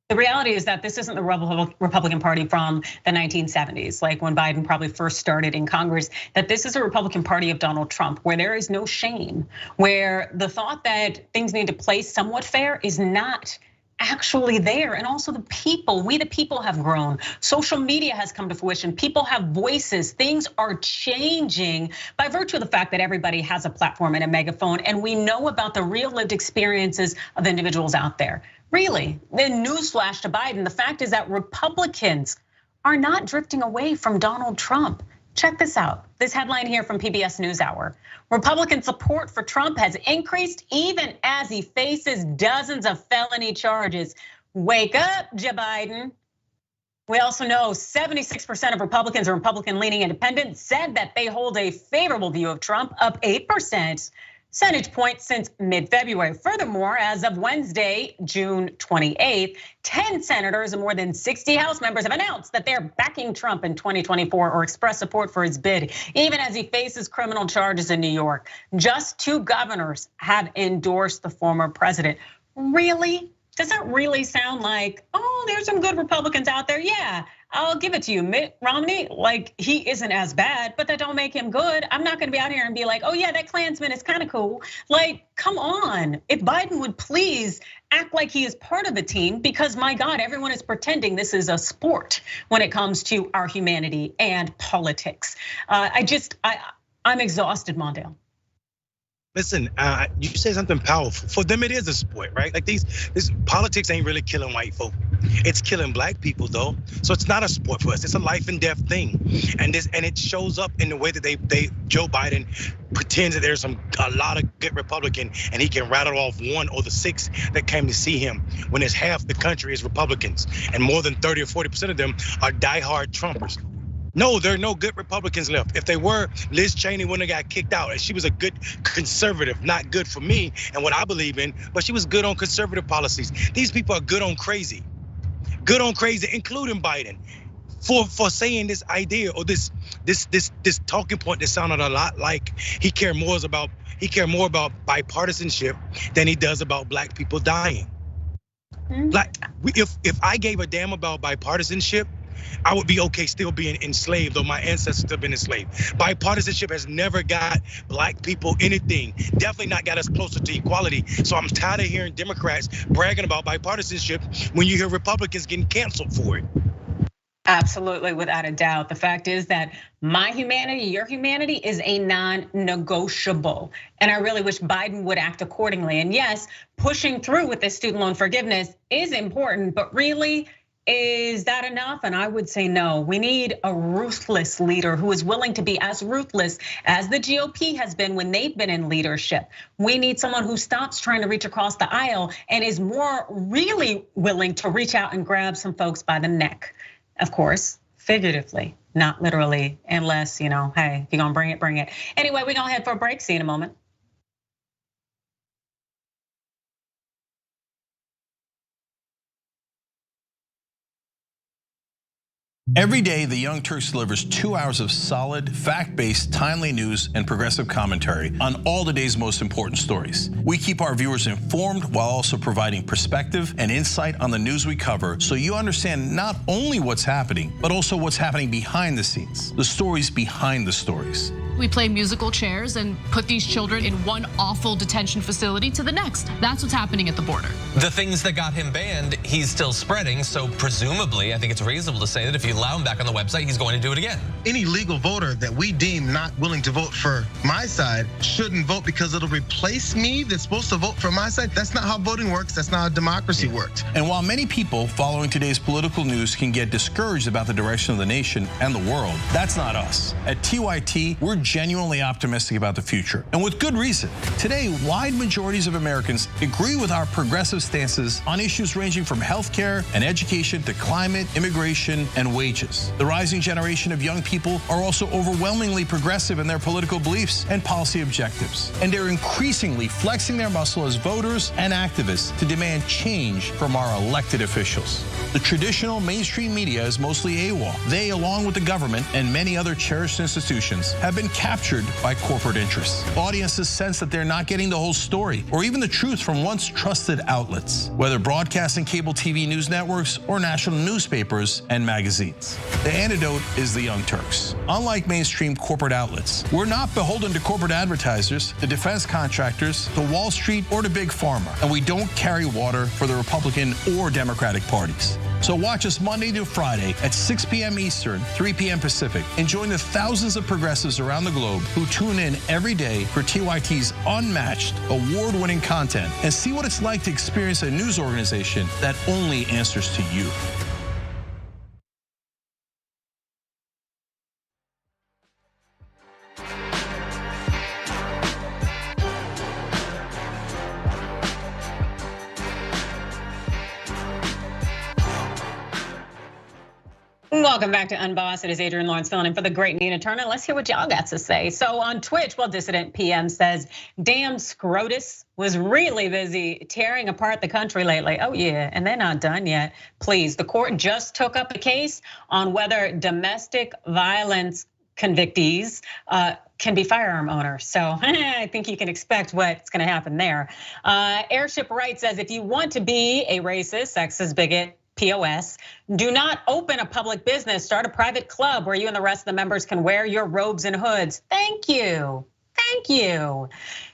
The reality is that this isn't the Republican Party from the 1970s, like when Biden probably first started in Congress, that this is a Republican Party of Donald Trump, where there is no shame, where the thought that things need to play somewhat fair is not actually there. And also we the people have grown. Social media has come to fruition. People have voices. Things are changing by virtue of the fact that everybody has a platform and a megaphone. And we know about the real lived experiences of individuals out there. Really, the newsflash to Biden, the fact is that Republicans are not drifting away from Donald Trump. Check this out. This headline here from PBS NewsHour. Republican support for Trump has increased even as he faces dozens of felony charges. Wake up, Joe Biden. We also know 76% of Republicans and Republican-leaning independents said that they hold a favorable view of Trump, up 8% percentage points since mid-February. Furthermore, as of Wednesday, June 28th, 10 senators and more than 60 House members have announced that they're backing Trump in 2024 or express support for his bid, even as he faces criminal charges in New York. Just 2 governors have endorsed the former president. Really? Does that really sound like, oh, there's some good Republicans out there? Yeah, I'll give it to you. Mitt Romney, like he isn't as bad, but that don't make him good. I'm not gonna be out here and be like, oh yeah, that Klansman is kind of cool. Like, come on. If Biden would please act like he is part of the team, because my God, everyone is pretending this is a sport when it comes to our humanity and politics. I'm exhausted, Mondale. Listen, you say something powerful. For them, it is a sport, right? Like this politics ain't really killing white folk. It's killing black people though. So it's not a sport for us. It's a life and death thing. And it shows up in the way that Joe Biden pretends that there's a lot of good Republican and he can rattle off 1 or the 6 that came to see him when it's half the country is Republicans and more than 30 or 40% of them are diehard Trumpers. No, there are no good Republicans left. If they were, Liz Cheney wouldn't have got kicked out. And she was a good conservative, not good for me and what I believe in, but she was good on conservative policies. These people are good on crazy, including Biden, for saying this idea or this talking point that sounded a lot like he cared more about bipartisanship than he does about black people dying. Like if I gave a damn about bipartisanship, I would be okay still being enslaved, or my ancestors have been enslaved. Bipartisanship has never got black people anything, definitely not got us closer to equality. So I'm tired of hearing Democrats bragging about bipartisanship when you hear Republicans getting canceled for it. Absolutely, without a doubt. The fact is that my humanity, your humanity is a non-negotiable. And I really wish Biden would act accordingly. And yes, pushing through with this student loan forgiveness is important, but really, is that enough? And I would say no. We need a ruthless leader who is willing to be as ruthless as the GOP has been when they've been in leadership. We need someone who stops trying to reach across the aisle and is more really willing to reach out and grab some folks by the neck. Of course, figuratively, not literally, unless, hey, if you're gonna bring it, bring it. Anyway, we're gonna head for a break. See you in a moment. Every day, the Young Turks delivers 2 hours of solid, fact-based, timely news and progressive commentary on all the day's most important stories. We keep our viewers informed while also providing perspective and insight on the news we cover, so you understand not only what's happening, but also what's happening behind the scenes, the stories behind the stories. we play musical chairs and put these children in one awful detention facility to the next. That's what's happening at the border. The things that got him banned, he's still spreading. So presumably, I think it's reasonable to say that if you allow him back on the website, he's going to do it again. Any legal voter that we deem not willing to vote for my side shouldn't vote because it'll replace me that's supposed to vote for my side. That's not how voting works. That's not how democracy works. And while many people following today's political news can get discouraged about the direction of the nation and the world, that's not us. At TYT, we're genuinely optimistic about the future, and with good reason. Today, wide majorities of Americans agree with our progressive stances on issues ranging from healthcare and education to climate, immigration, and wages. The rising generation of young people are also overwhelmingly progressive in their political beliefs and policy objectives, and they're increasingly flexing their muscle as voters and activists to demand change from our elected officials. The traditional mainstream media is mostly AWOL. They, along with the government and many other cherished institutions, have been captured by corporate interests. Audiences sense that they're not getting the whole story or even the truth from once trusted outlets, whether broadcasting cable TV news networks or national newspapers and magazines. The antidote is the Young Turks. Unlike mainstream corporate outlets, we're not beholden to corporate advertisers, the defense contractors, to Wall Street, or to Big Pharma, and we don't carry water for the Republican or Democratic parties. So watch us Monday to Friday at 6 p.m. Eastern, 3 p.m. Pacific, and join the thousands of progressives around the globe who tune in every day for TYT's unmatched, award-winning content and see what it's like to experience a news organization that only answers to you. Welcome back to Unbossed. It is Adrienne Lawrence filling in for the great Nina Turner. Let's hear what y'all got to say. So on Twitch, Dissident PM says, damn, SCOTUS was really busy tearing apart the country lately. Oh yeah, and they're not done yet. Please, the court just took up a case on whether domestic violence convictees can be firearm owners. So I think you can expect what's gonna happen there. Airship Right says, if you want to be a racist, sexist, bigot, POS, do not open a public business, start a private club where you and the rest of the members can wear your robes and hoods. Thank you, thank you.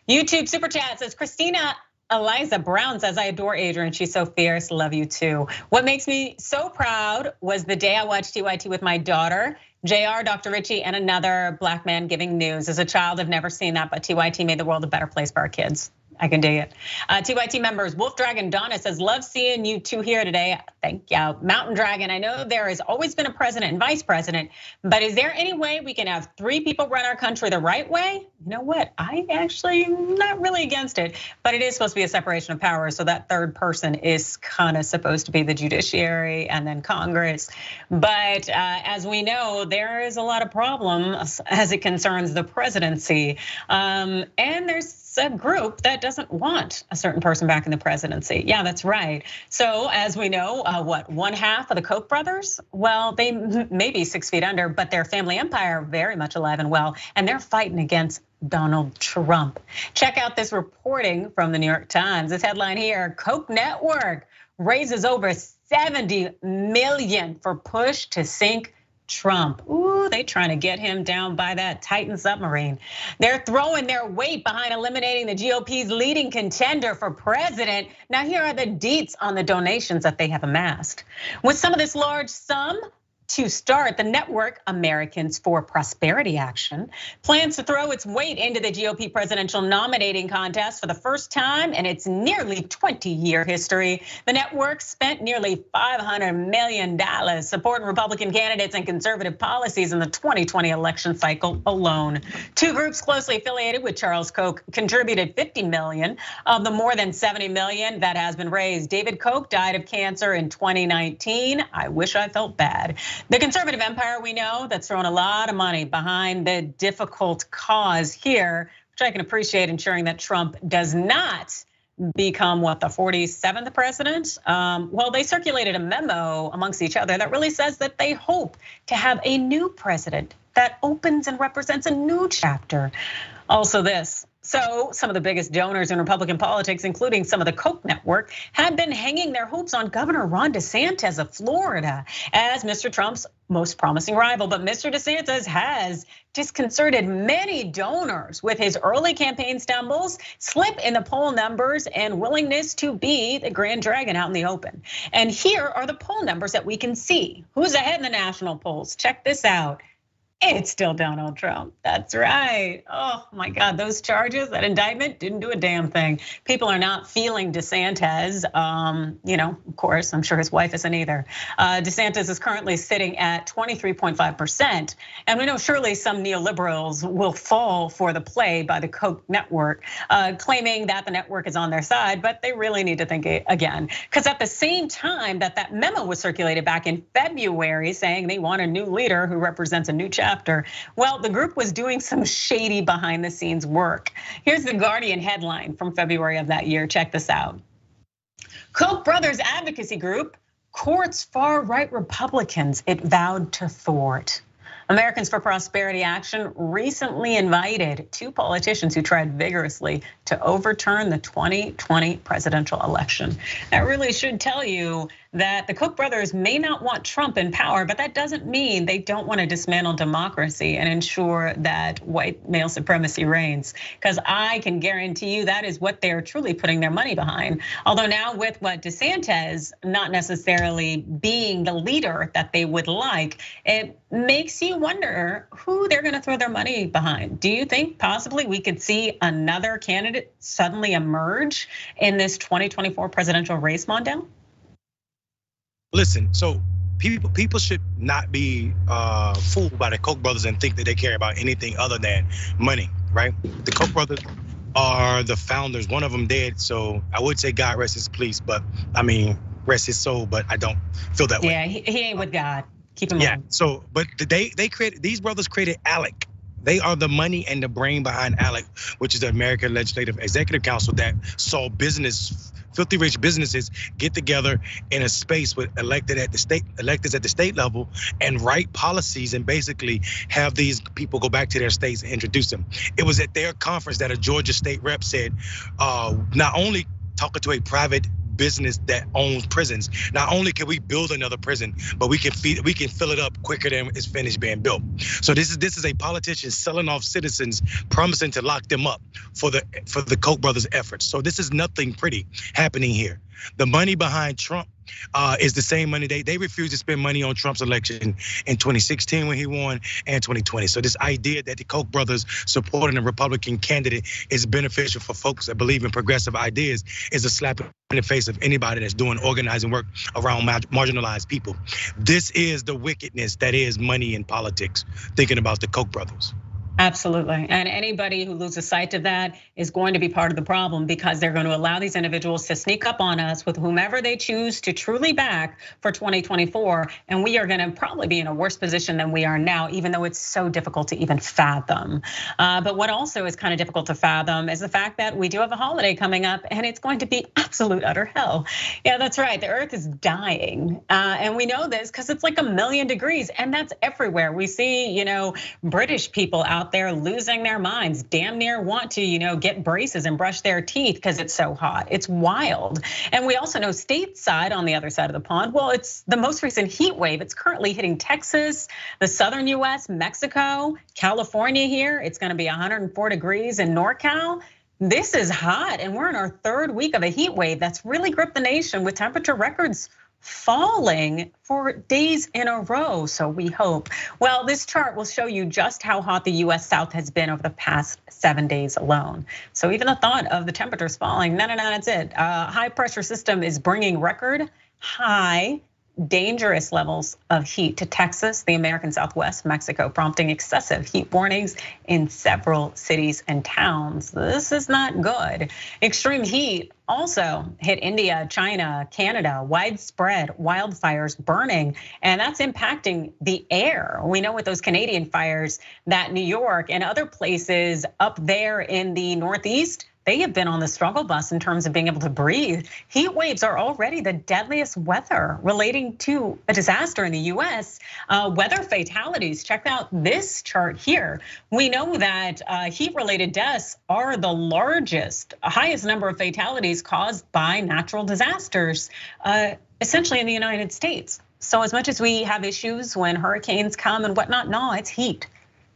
YouTube Super Chat says, Christina Eliza Brown says, I adore Adrienne, she's so fierce, love you too. What makes me so proud was the day I watched TYT with my daughter, JR, Dr. Richie, and another black man giving news. As a child, I've never seen that, but TYT made the world a better place for our kids. I can dig it. TYT members, Wolf Dragon Donna says, love seeing you two here today. Thank you. Mountain Dragon, I know there has always been a president and vice president, but is there any way we can have 3 people run our country the right way? You know what, I actually am not really against it, but it is supposed to be a separation of powers. So that third person is kind of supposed to be the judiciary and then Congress. But as we know, there is a lot of problems as it concerns the presidency. And there's a group that doesn't want a certain person back in the presidency. Yeah, that's right. So as we know, what, 1/2 of the Koch brothers? Well, they may be 6 feet under, but their family empire very much alive and well, and they're fighting against Donald Trump. Check out this reporting from the New York Times. This headline here, Koch network raises over 70 million for push to sink Trump. Ooh, they trying to get him down by that Titan submarine. They're throwing their weight behind eliminating the GOP's leading contender for president. Now here are the deets on the donations that they have amassed. With some of this large sum to start, the network Americans for Prosperity Action plans to throw its weight into the GOP presidential nominating contest for the first time in its nearly 20-year history. The network spent nearly $500 million supporting Republican candidates and conservative policies in the 2020 election cycle alone. 2 groups closely affiliated with Charles Koch contributed 50 million of the more than 70 million that has been raised. David Koch died of cancer in 2019. I wish I felt bad. The conservative empire, we know, that's thrown a lot of money behind the difficult cause here, which I can appreciate, ensuring that Trump does not become the 47th president. Well, they circulated a memo amongst each other that really says that they hope to have a new president that opens and represents a new chapter. Also this, So some of the biggest donors in Republican politics, including some of the Koch network, have been hanging their hopes on Governor Ron DeSantis of Florida as Mr. Trump's most promising rival. But Mr. DeSantis has disconcerted many donors with his early campaign stumbles, slip in the poll numbers, and willingness to be the grand dragon out in the open. And here are the poll numbers that we can see. Who's ahead in the national polls? Check this out. It's still Donald Trump. That's right. Oh my God, those charges, that indictment didn't do a damn thing. People are not feeling DeSantis. Of course, I'm sure his wife isn't either. DeSantis is currently sitting at 23.5%. And we know surely some neoliberals will fall for the play by the Koch network, claiming that the network is on their side, but they really need to think again. Because at the same time that memo was circulated back in February saying they want a new leader who represents a new chapter, well, the group was doing some shady behind the scenes work. Here's the Guardian headline from February of that year. Check this out. Koch brothers advocacy group courts far-right Republicans it vowed to thwart. Americans for Prosperity Action recently invited two politicians who tried vigorously to overturn the 2020 presidential election. That really should tell you that the Koch brothers may not want Trump in power, but that doesn't mean they don't want to dismantle democracy and ensure that white male supremacy reigns. Because I can guarantee you that is what they're truly putting their money behind. Although now with what DeSantis not necessarily being the leader that they would like, it makes you wonder who they're gonna throw their money behind. Do you think possibly we could see another candidate suddenly emerge in this 2024 presidential race, Mondale? Listen, so people should not be fooled by the Koch brothers and think that they care about anything other than money, right? The Koch brothers are the founders. One of them dead, so I would say God rest his peace, but I mean rest his soul, but I don't feel that way. Yeah, he ain't with God. Keep him on. So, but they created, these brothers created ALEC. They are the money and the brain behind ALEC, which is the American Legislative Executive Council that saw filthy rich businesses get together in a space with electeds at the state level and write policies and basically have these people go back to their states and introduce them. It was at their conference that a Georgia state rep said, not only talking to a private business that owns prisons, not only can we build another prison, but we can fill it up quicker than it's finished being built. So this is a politician selling off citizens, promising to lock them up for the Koch brothers' efforts. So this is nothing pretty happening here. The money behind Trump is the same money they refused to spend money on Trump's election in 2016 when he won and 2020. So this idea that the Koch brothers supporting a Republican candidate is beneficial for folks that believe in progressive ideas is a slap in the face of anybody that's doing organizing work around marginalized people. This is the wickedness that is money in politics, thinking about the Koch brothers. Absolutely, and anybody who loses sight of that is going to be part of the problem because they're going to allow these individuals to sneak up on us with whomever they choose to truly back for 2024. And we are gonna probably be in a worse position than we are now, even though it's so difficult to even fathom. But what also is kind of difficult to fathom is the fact that we do have a holiday coming up and it's going to be absolute utter hell. Yeah, that's right, the earth is dying. And we know this because it's like 1,000,000 degrees and that's everywhere. We see, British people out there losing their minds, damn near want to, get braces and brush their teeth because it's so hot. It's wild. And we also know stateside on the other side of the pond, well, it's the most recent heat wave. It's currently hitting Texas, the southern US, Mexico, California here. It's gonna be 104 degrees in NorCal. This is hot and we're in our third week of a heat wave that's really gripped the nation with temperature records falling for days in a row, so we hope. Well, this chart will show you just how hot the US South has been over the past 7 days alone. So even the thought of the temperatures falling, no, that's it. High pressure system is bringing record high dangerous levels of heat to Texas, the American Southwest, Mexico, prompting excessive heat warnings in several cities and towns. This is not good. Extreme heat also hit India, China, Canada, widespread wildfires burning, and that's impacting the air. We know with those Canadian fires that New York and other places up there in the Northeast, they have been on the struggle bus in terms of being able to breathe. Heat waves are already the deadliest weather relating to a disaster in the US. Weather fatalities, check out this chart here. We know that heat-related deaths are the highest number of fatalities caused by natural disasters, essentially in the United States. So as much as we have issues when hurricanes come and whatnot, no, it's heat.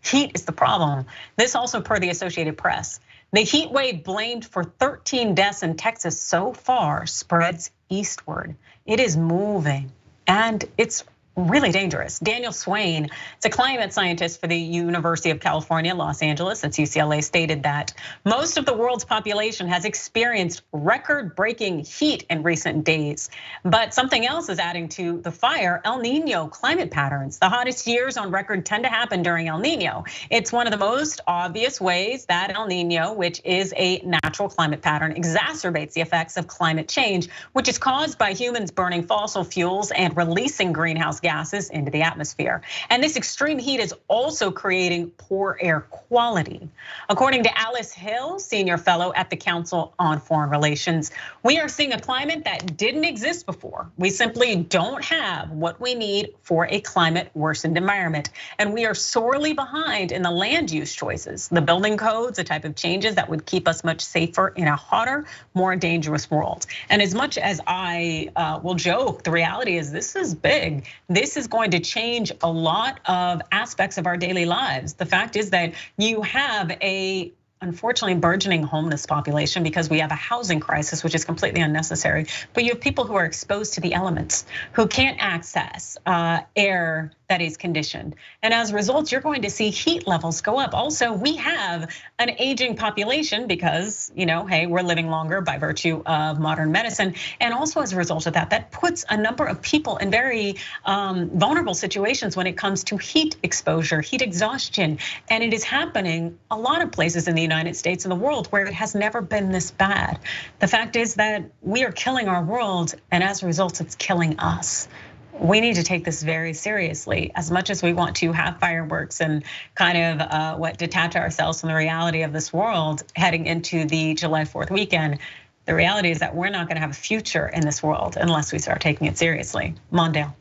Heat is the problem. This also per the Associated Press. The heat wave blamed for 13 deaths in Texas so far spreads eastward. It is moving and it's really dangerous. Daniel Swain, it's a climate scientist for the University of California, Los Angeles, that's UCLA, stated that most of the world's population has experienced record-breaking heat in recent days. But something else is adding to the fire: El Nino climate patterns. The hottest years on record tend to happen during El Nino. It's one of the most obvious ways that El Nino, which is a natural climate pattern, exacerbates the effects of climate change, which is caused by humans burning fossil fuels and releasing greenhouse gases into the atmosphere. And this extreme heat is also creating poor air quality. According to Alice Hill, senior fellow at the Council on Foreign Relations, we are seeing a climate that didn't exist before. We simply don't have what we need for a climate worsened environment. And we are sorely behind in the land use choices, the building codes, the type of changes that would keep us much safer in a hotter, more dangerous world. And as much as I will joke, the reality is this is big. This is going to change a lot of aspects of our daily lives. The fact is that you have a unfortunately burgeoning homeless population because we have a housing crisis, which is completely unnecessary. But you have people who are exposed to the elements, who can't access air that is conditioned. And as a result, you're going to see heat levels go up. Also, we have an aging population because, hey, we're living longer by virtue of modern medicine. And also as a result of that, that puts a number of people in very vulnerable situations when it comes to heat exposure, heat exhaustion. And it is happening a lot of places in the United States and the world where it has never been this bad. The fact is that we are killing our world, and as a result, it's killing us. We need to take this very seriously. As much as we want to have fireworks and kind of detach ourselves from the reality of this world heading into the July 4th weekend, the reality is that we're not gonna have a future in this world unless we start taking it seriously. Mondale.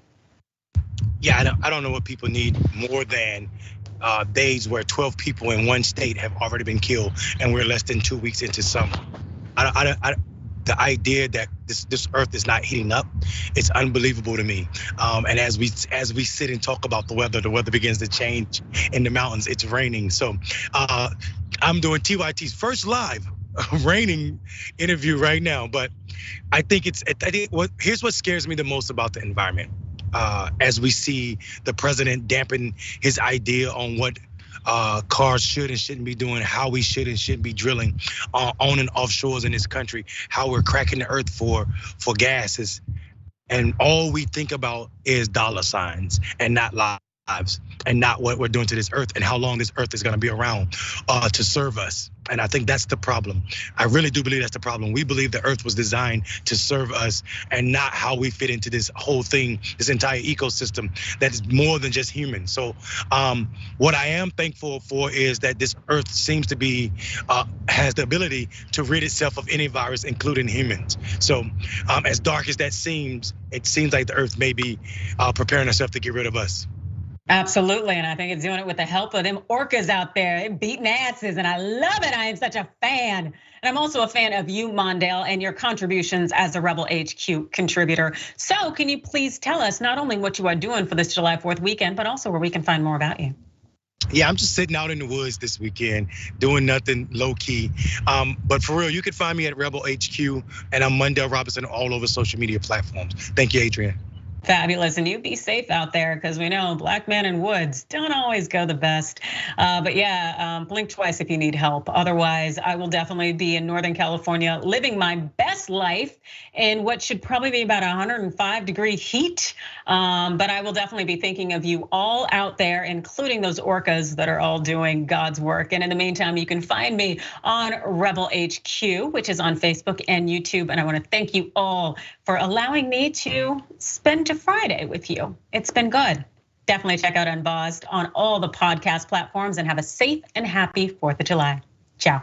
Yeah, I don't know what people need more than days where 12 people in one state have already been killed and we're less than 2 weeks into summer. The idea that this earth is not heating up, it's unbelievable to me. And as we sit and talk about the weather begins to change in the mountains. It's raining. So I'm doing TYT's first live raining interview right now. But I think here's what scares me the most about the environment. As we see the president dampen his idea on what cars should and shouldn't be doing, how we should and shouldn't be drilling on and off shores in this country, how we're cracking the earth for gases. And all we think about is dollar signs and not lives and not what we're doing to this earth and how long this earth is gonna be around to serve us. And I think that's the problem. I really do believe that's the problem. We believe the earth was designed to serve us and not how we fit into this whole thing, this entire ecosystem that is more than just human. So what I am thankful for is that this earth seems to be, has the ability to rid itself of any virus, including humans. So as dark as that seems, it seems like the earth may be preparing herself to get rid of us. Absolutely, and I think it's doing it with the help of them orcas out there. They're beating asses, and I love it. I am such a fan. And I'm also a fan of you, Mondale, and your contributions as a Rebel HQ contributor. So can you please tell us not only what you are doing for this July 4th weekend, but also where we can find more about you? Yeah, I'm just sitting out in the woods this weekend, doing nothing low key. But for real, you can find me at Rebel HQ, and I'm Mondale Robinson all over social media platforms. Thank you, Adrienne. Fabulous, and you be safe out there because we know black men in woods don't always go the best. But yeah, blink twice if you need help. Otherwise, I will definitely be in Northern California living my best life in what should probably be about 105-degree heat. But I will definitely be thinking of you all out there, including those orcas that are all doing God's work. And in the meantime, you can find me on Rebel HQ, which is on Facebook and YouTube. And I want to thank you all for allowing me to spend a Friday with you. It's been good. Definitely check out Unbossed on all the podcast platforms and have a safe and happy 4th of July. Ciao.